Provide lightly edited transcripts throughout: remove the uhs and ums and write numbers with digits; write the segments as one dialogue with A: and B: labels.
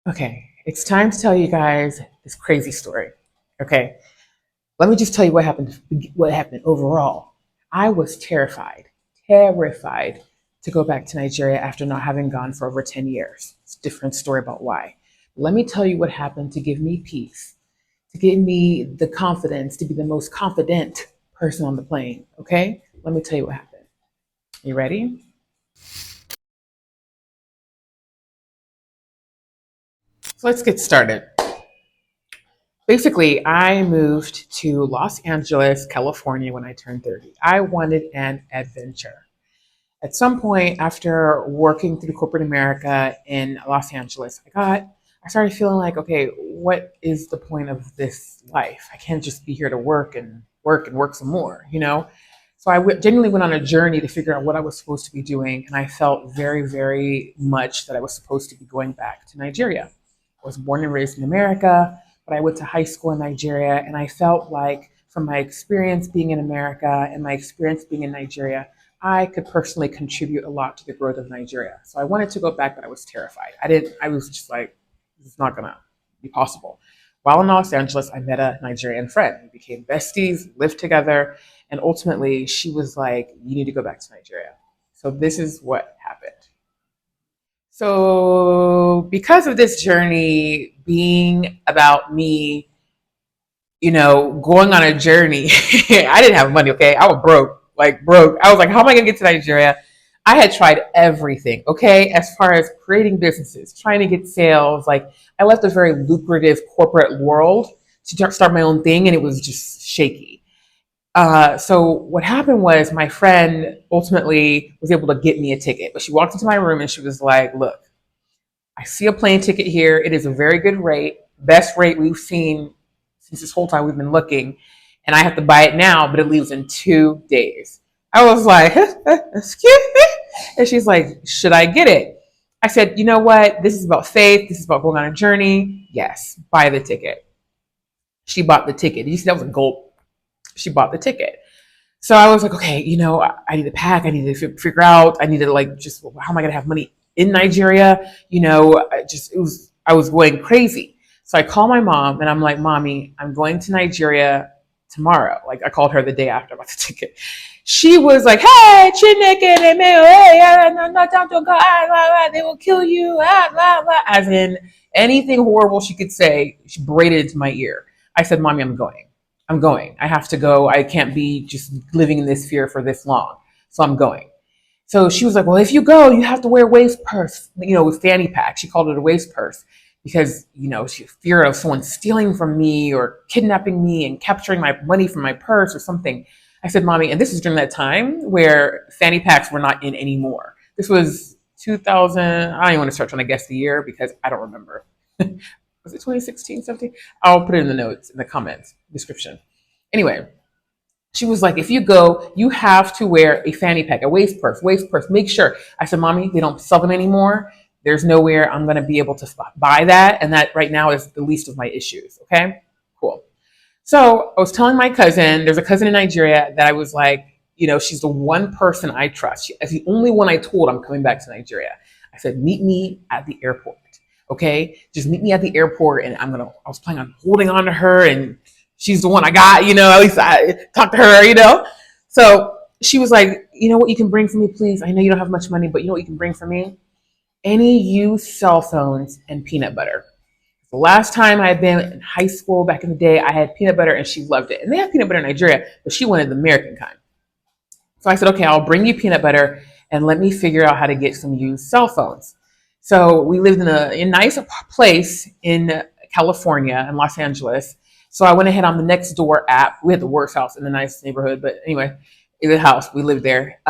A: Okay, it's time to tell you guys this crazy story. Okay, let me just tell you what happened. What happened overall? I was terrified to go back to Nigeria after not having gone for over 10 years. It's a different story about why. Let me tell you what happened to give me peace, to give me the confidence to be the most confident person on the plane. Okay, let me tell you what happened. You ready? So let's get started. Basically, I moved to Los Angeles, California when I turned 30. I wanted an adventure. At some point after working through corporate America in Los Angeles, I started feeling like, okay, what is the point of this life? I can't just be here to work some more, you know? So genuinely went on a journey to figure out what I was supposed to be doing, and I felt very much that I was supposed to be going back to Nigeria. I was born and raised in America, but I went to high school in Nigeria, and I felt like from my experience being in America and my experience being in Nigeria, I could personally contribute a lot to the growth of Nigeria. So I wanted to go back, but I was terrified. I was just like, this is not gonna be possible. While in Los Angeles, I met a Nigerian friend. We became besties, lived together, and ultimately she was like, you need to go back to Nigeria. So this is what happened. So because of this journey being about me, going on a journey, I didn't have money, okay? I was broke, like broke. I was like, how am I gonna get to Nigeria? I had tried everything, okay, as far as creating businesses, trying to get sales. Like, I left a very lucrative corporate world to start my own thing, and it was just shaky. So what happened was my friend ultimately was able to get me a ticket, but she walked into my room and she was like, look, I see a plane ticket here. It is a very good rate, best rate we've seen since this whole time we've been looking. And I have to buy it now, but it leaves in 2 days. I was like, excuse me? And she's like, should I get it? I said, you know what? This is about faith. This is about going on a journey. Yes, buy the ticket. She bought the ticket. You see, that was a gulp. She bought the ticket. So I was like, okay, I need to pack. I need to figure out. I need to like just how am I gonna have money in Nigeria? I was going crazy. So I call my mom and I'm like, mommy, I'm going to Nigeria tomorrow. Like I called her the day after about the ticket. She was like, hey, Chineke, they will kill you. As in anything horrible she could say, she braided into my ear. I said, mommy, I'm going. I'm going. I have to go. I can't be just living in this fear for this long. So I'm going. So she was like, well, if you go, you have to wear a waist purse, with fanny pack. She called it a waist purse because, she fear of someone stealing from me or kidnapping me and capturing my money from my purse or something. I said, mommy, and this is during that time where fanny packs were not in anymore. This was 2000. I don't even want to start trying to guess the year because I don't remember. Was it 2016, 17? I'll put it in the notes, in the comments, description. Anyway, she was like, if you go, you have to wear a fanny pack, a waist purse. Make sure. I said, mommy, they don't sell them anymore. There's nowhere I'm going to be able to buy that. And that right now is the least of my issues. Okay, cool. So I was telling my cousin, there's a cousin in Nigeria that I was like, she's the one person I trust. She's the only one I told I'm coming back to Nigeria. I said, meet me at the airport. Okay, just meet me at the airport, and I was planning on holding on to her, and she's the one I got. At least I talked to her. So she was like, you know what you can bring for me, please? I know you don't have much money, but you know what you can bring for me? Any used cell phones and peanut butter. The last time I had been in high school back in the day, I had peanut butter and she loved it. And they have peanut butter in Nigeria, but she wanted the American kind. So I said, okay, I'll bring you peanut butter and let me figure out how to get some used cell phones. So we lived in a nice place in California, in Los Angeles. So I went ahead on the Nextdoor app. We had the worst house in the nice neighborhood, but anyway, in the house, we lived there.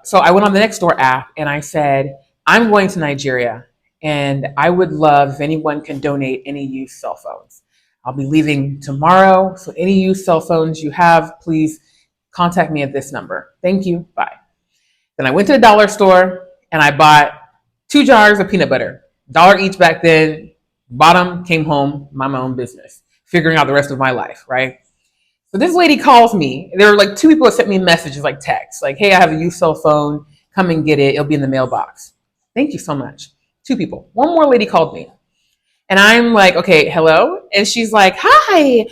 A: So I went on the Nextdoor app and I said, I'm going to Nigeria and I would love if anyone can donate any used cell phones. I'll be leaving tomorrow. So any used cell phones you have, please contact me at this number. Thank you. Bye. Then I went to the dollar store and I bought 2 jars of peanut butter, dollar each back then. Bought them, came home, mind my own business, figuring out the rest of my life, right? So this lady calls me. There were like 2 people that sent me messages, like text, like, hey, I have a used cell phone. Come and get it. It'll be in the mailbox. Thank you so much. 2 people. One more lady called me. And I'm like, okay, hello. And she's like, hi.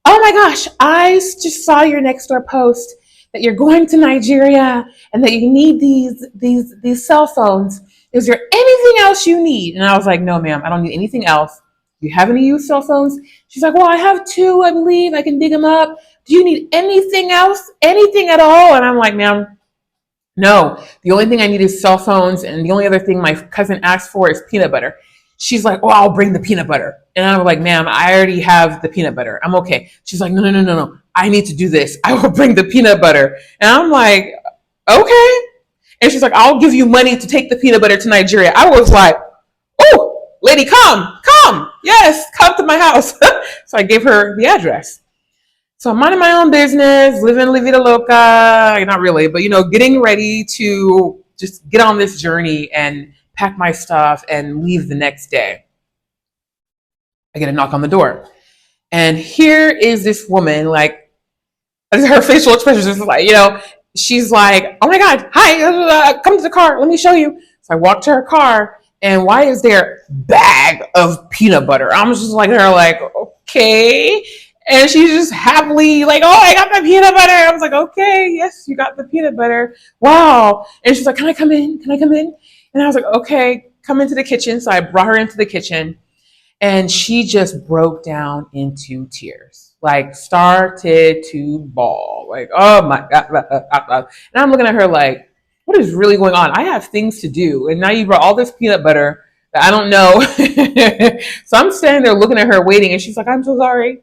A: Oh my gosh, I just saw your next door post that you're going to Nigeria and that you need these cell phones. Is there anything else you need? And I was like, no, ma'am, I don't need anything else. Do you have any used cell phones? She's like, well, I have two, I believe. I can dig them up. Do you need anything else? Anything at all? And I'm like, ma'am, no, the only thing I need is cell phones, and the only other thing my cousin asked for is peanut butter. She's like, "Oh, I'll bring the peanut butter," and I'm like, "Ma'am, I already have the peanut butter. I'm okay." She's like, "No, no, no, no, no. I need to do this. I will bring the peanut butter," and I'm like, "Okay." And she's like, "I'll give you money to take the peanut butter to Nigeria." I was like, "Oh, lady, come, yes, come to my house." So I gave her the address. So I'm minding my own business, living La Vida Loca, not really, but getting ready to just get on this journey and pack my stuff and leave the next day. I get a knock on the door. And here is this woman, like, her facial expression is like, she's like, oh my God, hi, come to the car, let me show you. So I walk to her car, and why is there a bag of peanut butter? I'm just like, her, like, okay. And she's just happily like, oh, I got the peanut butter. I was like, okay, yes, you got the peanut butter. Wow. And she's like, can I come in? Can I come in? And I was like, okay, come into the kitchen. So I brought her into the kitchen, and she just broke down into tears, like started to bawl, like, oh my God. And I'm looking at her like, what is really going on? I have things to do. And now you brought all this peanut butter that I don't know. So I'm standing there looking at her waiting, and she's like, I'm so sorry,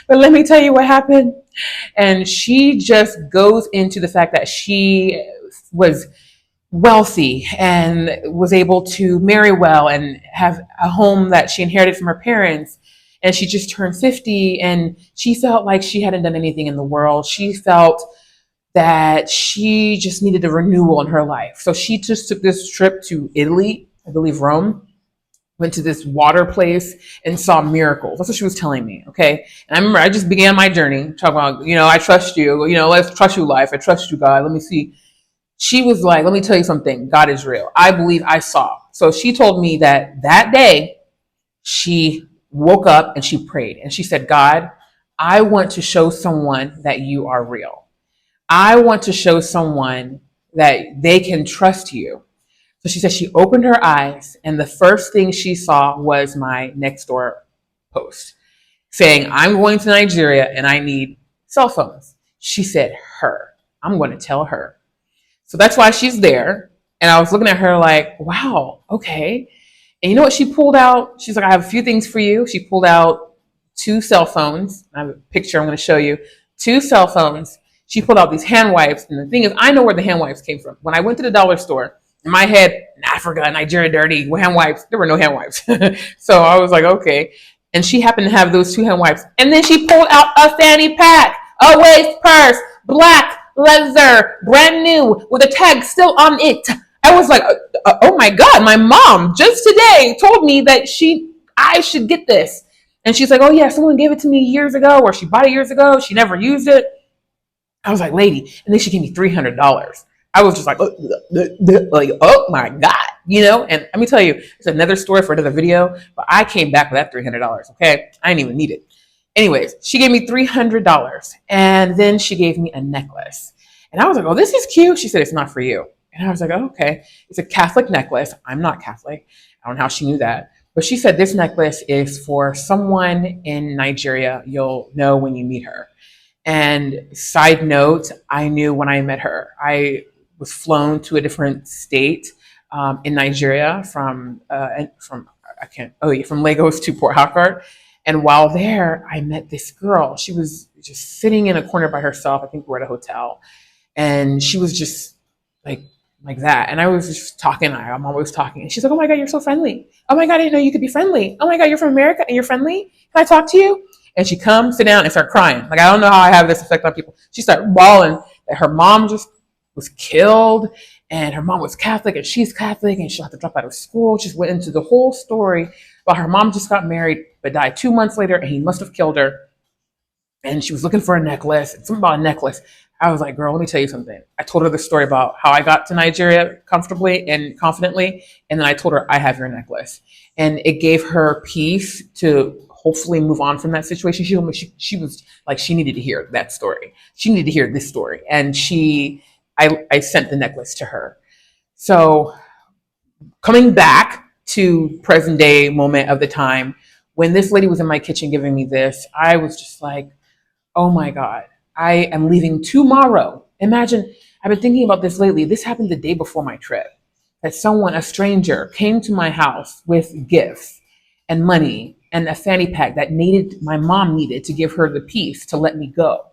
A: but let me tell you what happened. And she just goes into the fact that she was wealthy and was able to marry well and have a home that she inherited from her parents. And she just turned 50, and she felt like she hadn't done anything in the world. She felt that she just needed a renewal in her life. So she just took this trip to Italy, I believe Rome, went to this water place and saw miracles. That's what she was telling me. Okay. And I remember I just began my journey talking about, I trust you, let's trust you, life. I trust you, God. Let me see. She was like, let me tell you something. God is real. I believe I saw. So she told me that day she woke up and she prayed and she said, God, I want to show someone that you are real. I want to show someone that they can trust you. So she said she opened her eyes, and the first thing she saw was my next door post saying, I'm going to Nigeria and I need cell phones. She said, her. I'm going to tell her. So that's why she's there. And I was looking at her like, wow, okay. And you know what she pulled out? She's like, I have a few things for you. She pulled out two cell phones. I have a picture I'm going to show you. Two cell phones. She pulled out these hand wipes. And the thing is, I know where the hand wipes came from. When I went to the dollar store, in my head, Africa, Nigeria, dirty, hand wipes. There were no hand wipes. So I was like, okay. And she happened to have those two hand wipes. And then she pulled out a fanny pack, a waist purse, black, leather, brand new, with a tag still on it. I was like, oh my God, my mom just today told me that I should get this. And she's like, oh yeah, someone gave it to me years ago, or she bought it years ago. She never used it. I was like, lady. And then she gave me $300. I was just like, oh my God, and let me tell you, it's another story for another video, but I came back with that $300. Okay. I didn't even need it. Anyways, she gave me $300, and then she gave me a necklace, and I was like, oh, this is cute. She said, it's not for you. And I was like, oh, okay. It's a Catholic necklace. I'm not Catholic. I don't know how she knew that, but she said this necklace is for someone in Nigeria. You'll know when you meet her. And side note, I knew when I met her. I was flown to a different state in Nigeria from Lagos to Port Harcourt. And while there, I met this girl. She was just sitting in a corner by herself. I think we were at a hotel, and she was just like that. And I was just talking. I'm always talking, and she's like, "Oh my God, you're so friendly. Oh my God, I didn't know you could be friendly. Oh my God, you're from America and you're friendly. Can I talk to you?" And she comes, sit down, and start crying. Like, I don't know how I have this effect on people. She started bawling that her mom just was killed, and her mom was Catholic, and she's Catholic, and she'll have to drop out of school. Just went into the whole story about her mom just got married, but died 2 months later, and he must have killed her. and she was looking for a necklace, and something about a necklace. I was like, girl, let me tell you something. I told her the story about how I got to Nigeria comfortably and confidently. And then I told her, I have your necklace. And it gave her peace to hopefully move on from that situation. She was like, she needed to hear that story. She needed to hear this story. And I sent the necklace to her. So coming back to present day moment of the time, when this lady was in my kitchen giving me this, I was just like, oh my God, I am leaving tomorrow. Imagine, I've been thinking about this lately. This happened the day before my trip. That someone, a stranger, came to my house with gifts and money and a fanny pack that my mom needed to give her the peace to let me go.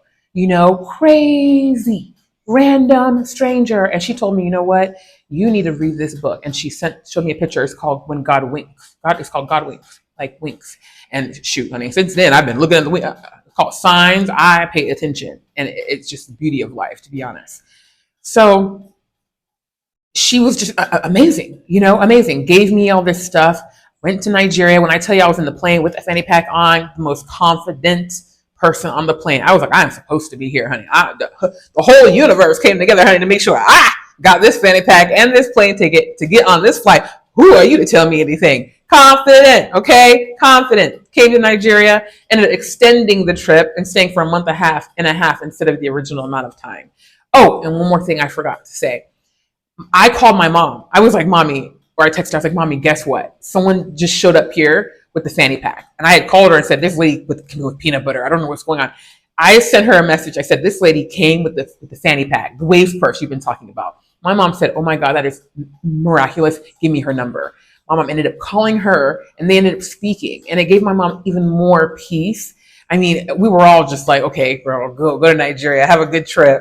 A: Crazy, random stranger. And she told me, you know what? You need to read this book. And she showed me a picture. It's called When God Winks. It's called God Winks, like winks. And shoot, honey, since then I've been looking at the called signs. I pay attention, and it's just the beauty of life, to be honest. So she was just amazing, amazing. Gave me all this stuff. Went to Nigeria. When I tell you I was in the plane with a fanny pack on, the most confident person on the plane. I was like, I'm supposed to be here, honey. The whole universe came together, honey, to make sure I got this fanny pack and this plane ticket to get on this flight. Who are you to tell me anything? Confident, okay? Confident. Came to Nigeria, ended up extending the trip and staying for a month and a half instead of the original amount of time. Oh, and one more thing I forgot to say. I called my mom. I was like, Mommy, or I texted her, I was like, Mommy, guess what? Someone just showed up here with the fanny pack. And I had called her and said, this lady with peanut butter. I don't know what's going on. I sent her a message. I said, this lady came with the fanny pack, the Waves purse you've been talking about. My mom said, oh my God, that is miraculous. Give me her number. My mom ended up calling her, and they ended up speaking. And it gave my mom even more peace. I mean, we were all just like, okay, girl, go to Nigeria, have a good trip.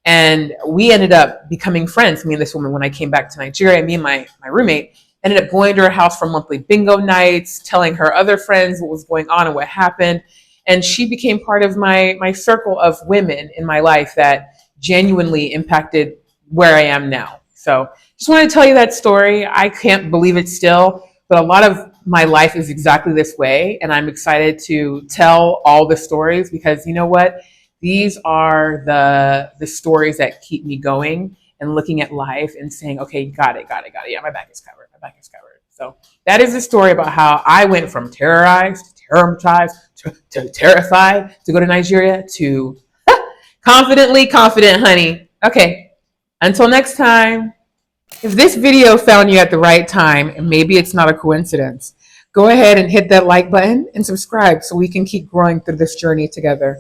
A: And we ended up becoming friends, me and this woman, when I came back to Nigeria. Me and my roommate ended up going to her house for monthly bingo nights, telling her other friends what was going on and what happened. And she became part of my circle of women in my life that genuinely impacted where I am now. So just want to tell you that story. I can't believe it still, but a lot of my life is exactly this way. And I'm excited to tell all the stories because you know what? These are the stories that keep me going and looking at life and saying, okay, got it. Yeah, my back is covered. So that is the story about how I went from terrorized, traumatized, to terrified to go to Nigeria to confidently confident, honey. Okay, until next time. If this video found you at the right time, and maybe it's not a coincidence, go ahead and hit that like button and subscribe so we can keep growing through this journey together.